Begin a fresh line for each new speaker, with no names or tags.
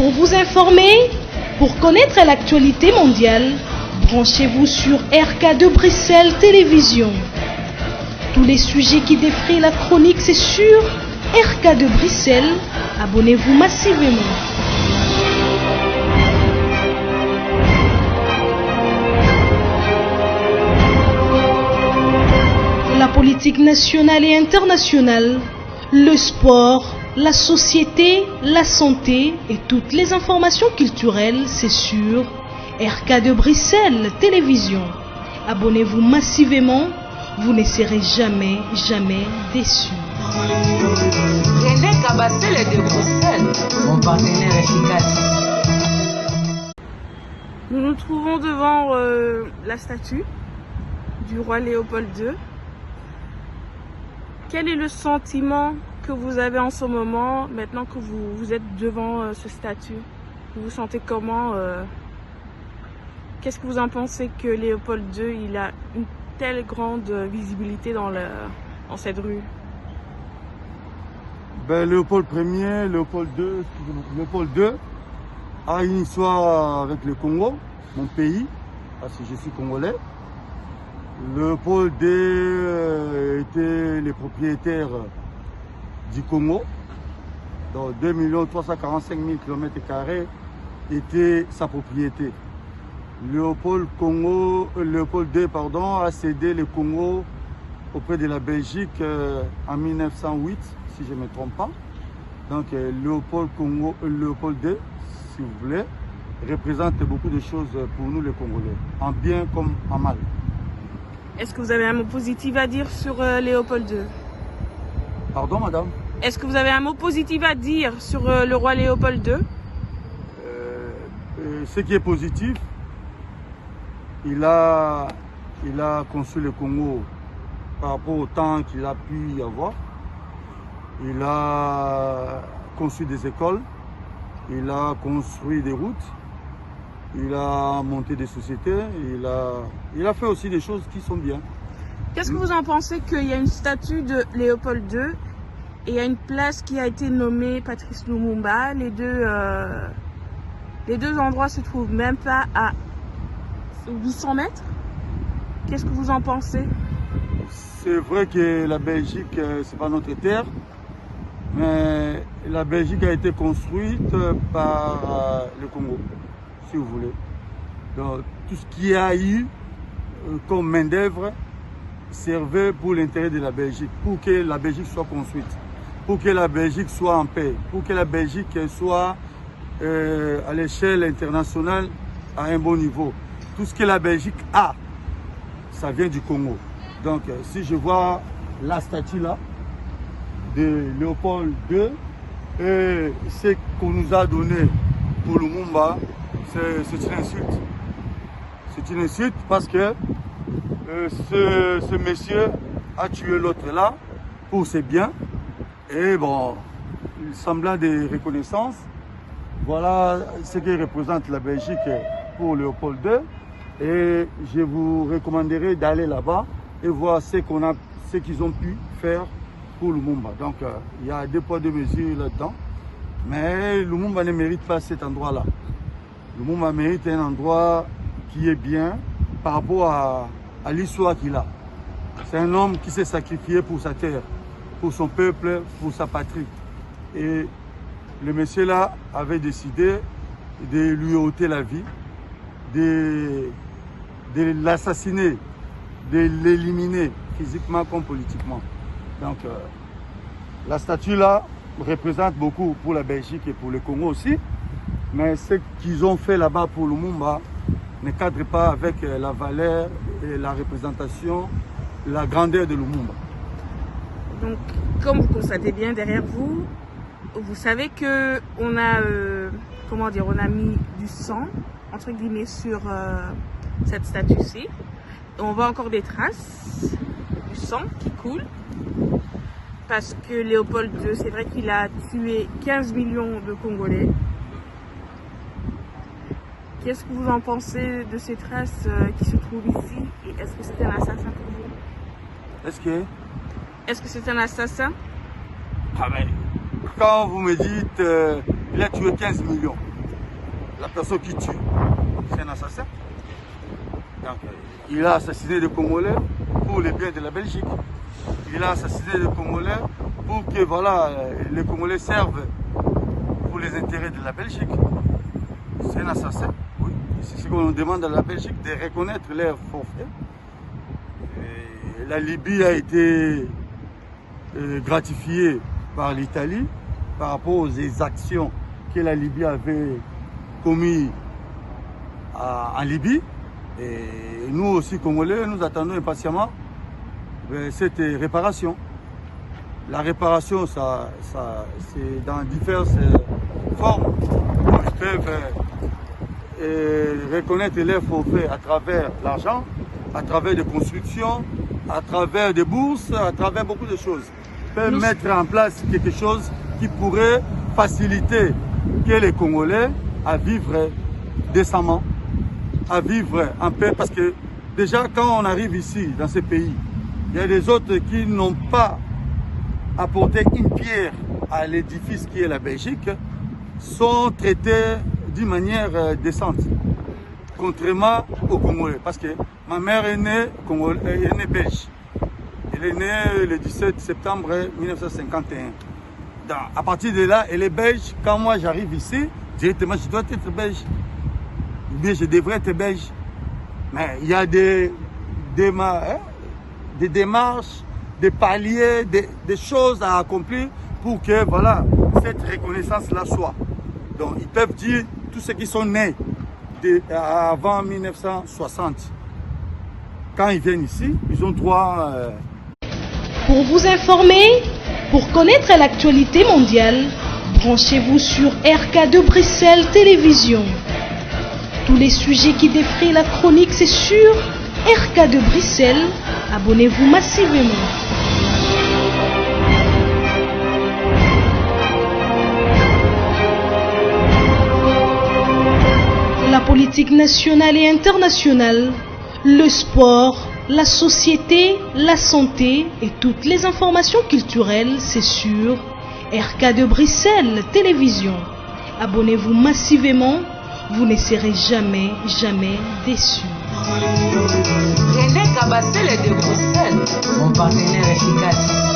Pour vous informer, pour connaître l'actualité mondiale, branchez-vous sur RK2 Bruxelles Télévision. Tous les sujets qui défrient la chronique, c'est sur RK2 Bruxelles. Abonnez-vous massivement. La politique nationale et internationale, le sport, la société, la santé et toutes les informations culturelles, c'est sur RK2 Bruxelles Télévision. Abonnez-vous massivement, vous ne serez jamais déçus.
René Cabassel de Bruxelles, mon partenaire efficace.
Nous nous trouvons devant la statue du roi Léopold II. Quel est le sentiment que vous avez en ce moment, maintenant que vous êtes devant ce statut? Vous vous sentez comment? Qu'est-ce que vous en pensez que Léopold II il a une telle grande visibilité dans cette rue?
Léopold Ier, Léopold II a une histoire avec le Congo, mon pays, parce que je suis congolais. Léopold II était le propriétaire du Congo. Donc 2 345 000 km² était sa propriété. Léopold II a cédé le Congo auprès de la Belgique en 1908, si je ne me trompe pas. Donc Léopold II, si vous voulez, représente beaucoup de choses pour nous les Congolais, en bien comme en mal.
Est-ce que vous avez un mot positif à dire sur Léopold II?
Pardon, madame?
Est-ce que vous avez un mot positif à dire sur le roi Léopold II?
Ce qui est positif, il a construit le Congo par rapport au temps qu'il a pu y avoir. Il a construit des écoles, il a construit des routes, il a monté des sociétés, il a fait aussi des choses qui sont bien.
Qu'est-ce que vous en pensez qu'il y a une statue de Léopold II et il y a une place qui a été nommée Patrice Lumumba? Les deux endroits se trouvent même pas à 800 mètres. Qu'est-ce que vous en pensez?
C'est vrai que la Belgique, c'est pas notre terre, mais la Belgique a été construite par le Congo, si vous voulez. Donc, tout ce qu'il y a eu comme main d'œuvre servait pour l'intérêt de la Belgique, pour que la Belgique soit construite, pour que la Belgique soit en paix, pour que la Belgique soit à l'échelle internationale à un bon niveau. Tout ce que la Belgique a, ça vient du Congo. Donc, si je vois la statue là de Léopold II et ce qu'on nous a donné pour Lumumba, c'est une insulte. C'est une insulte parce que ce monsieur a tué l'autre là pour ses biens. Et bon, semblant de reconnaissance, voilà ce que représente la Belgique pour Léopold II. Et je vous recommanderais d'aller là-bas et voir ce qu'ils ont pu faire pour Lumumba. Donc, il y a 2 poids 2 mesures là-dedans. Mais Lumumba ne mérite pas cet endroit-là. Lumumba mérite un endroit qui est bien par rapport à l'histoire qu'il a. C'est un homme qui s'est sacrifié pour sa terre, pour son peuple, pour sa patrie. Et le monsieur-là avait décidé de lui ôter la vie, de l'assassiner, de l'éliminer physiquement comme politiquement. Donc, la statue-là représente beaucoup pour la Belgique et pour le Congo aussi. Mais ce qu'ils ont fait là-bas pour Lumumba ne cadre pas avec la valeur et la représentation, la grandeur de Lumumba.
Donc, comme vous constatez bien derrière vous, vous savez que on a mis du sang entre guillemets sur cette statue-ci. On voit encore des traces du sang qui coule parce que Léopold II, c'est vrai qu'il a tué 15 millions de Congolais. Qu'est-ce que vous en pensez de ces traces qui se trouvent ici? Et est-ce que c'est un assassin pour vous?
Est-ce
que c'est un assassin?
Ah mais, quand vous me dites il a tué 15 millions, la personne qui tue, c'est un assassin. Donc, il a assassiné des Congolais pour le bien de la Belgique. Il a assassiné des Congolais pour que voilà, les Congolais servent pour les intérêts de la Belgique. C'est un assassin, oui. C'est ce qu'on demande à la Belgique, de reconnaître leur forfait. Et la Libye a été gratifiée par l'Italie par rapport aux actions que la Libye avait commises en Libye. Et nous aussi, Congolais, nous attendons impatiemment cette réparation. La réparation, c'est dans diverses formes. Ils peuvent reconnaître leurs forfaits à travers l'argent, à travers des constructions, à travers des bourses, à travers beaucoup de choses. Ils peuvent mettre en place quelque chose qui pourrait faciliter que les Congolais à vivre décemment, à vivre en paix. Parce que déjà, quand on arrive ici, dans ce pays, il y a des autres qui n'ont pas apporté une pierre à l'édifice qui est la Belgique, sont traités d'une manière décente, contrairement aux Congolais. Parce que ma mère est née belge. Elle est née le 17 septembre 1951. À partir de là, elle est belge. Quand moi j'arrive ici, directement je dois être belge. Ou bien je devrais être belge. Mais il y a des démarches, des paliers, des choses à accomplir pour que voilà, cette reconnaissance-là soit. Donc ils peuvent dire tous ceux qui sont nés avant 1960. Quand ils viennent ici, ils ont droit...
Pour vous informer, pour connaître l'actualité mondiale, branchez-vous sur RK2 Bruxelles Télévision. Tous les sujets qui défrient la chronique, c'est sur RK2 Bruxelles. Abonnez-vous massivement. La politique nationale et internationale, le sport, la société, la santé et toutes les informations culturelles, c'est sur RK2 Bruxelles Télévision. Abonnez-vous massivement, vous ne serez jamais déçus.
René Kabasele de Bruxelles, mon partenaire efficace.